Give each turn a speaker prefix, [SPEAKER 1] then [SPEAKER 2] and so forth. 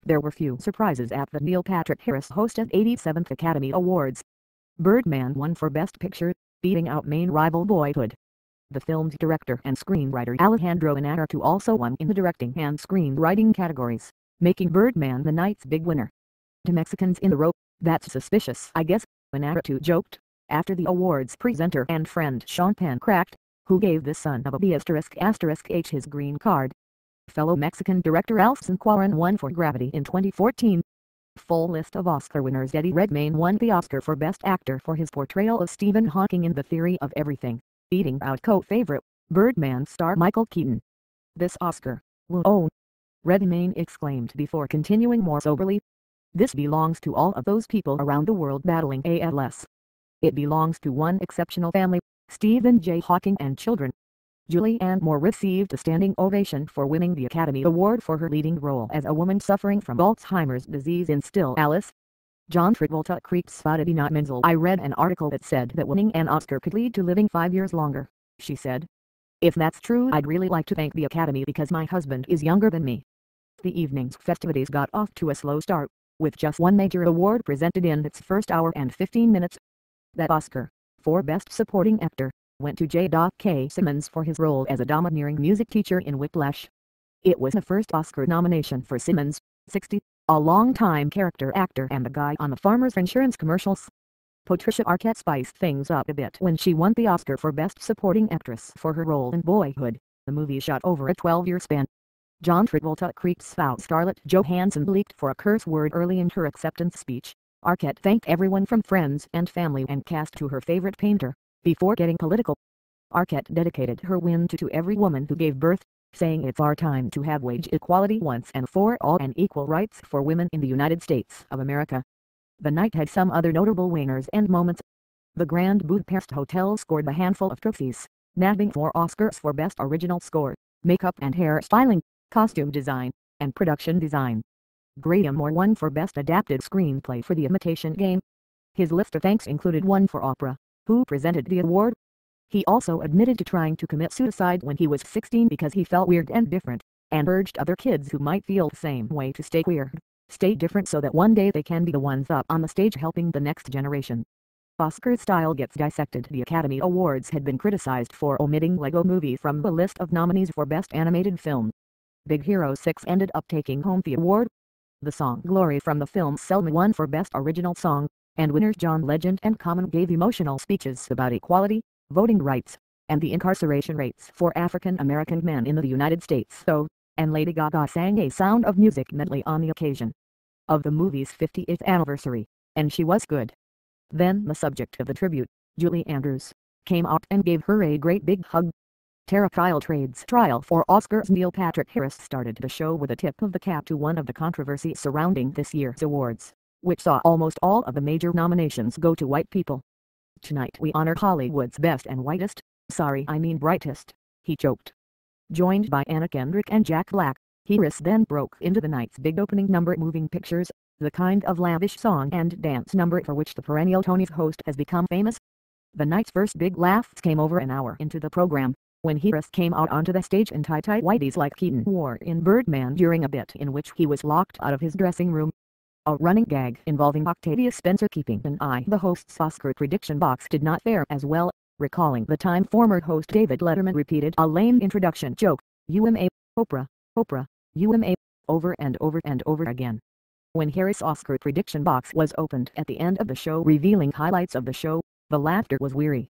[SPEAKER 1] There were few surprises at the Neil Patrick Harris hosted 87th Academy Awards. Birdman won for Best Picture, beating out main rival Boyhood. The film's director and screenwriter Alejandro Iñárritu also won in the directing and screenwriting categories, making Birdman the night's big winner. To Mexicans in the row, that's suspicious, I guess, Iñárritu joked, after the awards presenter and friend Sean Penn cracked, who gave the son of a B***H his green card. Fellow Mexican director Alfson Cuaron won for Gravity in 2014. Full list of Oscar winners. Eddie Redmayne won the Oscar for Best Actor for his portrayal of Stephen Hawking in The Theory of Everything, beating out co-favorite, Birdman star Michael Keaton. "This Oscar, wooow," Redmayne exclaimed before continuing more soberly. "This belongs to all of those people around the world battling ALS. It belongs to one exceptional family, Stephen J. Hawking and children." Julianne Moore received a standing ovation for winning the Academy Award for her leading role as a woman suffering from Alzheimer's disease in Still Alice. John Travolta creep-spotted Idina Menzel. "I read an article that said that winning an Oscar could lead to living 5 years longer," she said. "If that's true, I'd really like to thank the Academy because my husband is younger than me." The evening's festivities got off to a slow start, with just one major award presented in its first hour and 15 minutes. That Oscar, for Best Supporting Actor, went to J.K. Simmons for his role as a domineering music teacher in Whiplash. It was the first Oscar nomination for Simmons, 60, a long-time character actor and the guy on the Farmers Insurance commercials. Patricia Arquette spiced things up a bit when she won the Oscar for Best Supporting Actress for her role in Boyhood, the movie shot over a 12-year span. John Travolta creeps out. Scarlett Johansson leaked for a curse word early in her acceptance speech. Arquette thanked everyone from friends and family and cast to her favorite painter, before getting political. Arquette dedicated her win to every woman who gave birth, saying it's our time to have wage equality once and for all and equal rights for women in the United States of America. The night had some other notable winners and moments. The Grand Budapest Hotel scored a handful of trophies, nabbing 4 Oscars for Best Original Score, Makeup and Hair Styling, Costume Design, and Production Design. Graham Moore won for Best Adapted Screenplay for The Imitation Game. His list of thanks included one for Oprah, who presented the award. He also admitted to trying to commit suicide when he was 16 because he felt weird and different, and urged other kids who might feel the same way to stay weird, stay different so that one day they can be the ones up on the stage helping the next generation. Oscar style gets dissected. The Academy Awards had been criticized for omitting Lego Movie from the list of nominees for Best Animated Film. Big Hero 6 ended up taking home the award. The song Glory from the film Selma won for Best Original Song, and winners John Legend and Common gave emotional speeches about equality, voting rights, and the incarceration rates for African American men in the United States. And Lady Gaga sang a Sound of Music medley on the occasion of the movie's 50th anniversary, and she was good. Then the subject of the tribute, Julie Andrews, came out and gave her a great big hug. Tara Childred's trial for Oscars. Neil Patrick Harris started the show with a tip of the cap to one of the controversies surrounding this year's awards, which saw almost all of the major nominations go to white people. "Tonight we honor Hollywood's best and whitest, sorry I mean brightest," he joked. Joined by Anna Kendrick and Jack Black, Harris then broke into the night's big opening number, Moving Pictures, the kind of lavish song and dance number for which the perennial Tonys host has become famous. The night's first big laughs came over an hour into the program, when Harris came out onto the stage in tight whities like Keaton wore in Birdman during a bit in which he was locked out of his dressing room. A running gag involving Octavia Spencer keeping an eye on the host's Oscar prediction box did not fare as well, recalling the time former host David Letterman repeated a lame introduction joke, "UMA, Oprah, Oprah, UMA," over and over and over again. When Harris' Oscar prediction box was opened at the end of the show revealing highlights of the show, the laughter was weary.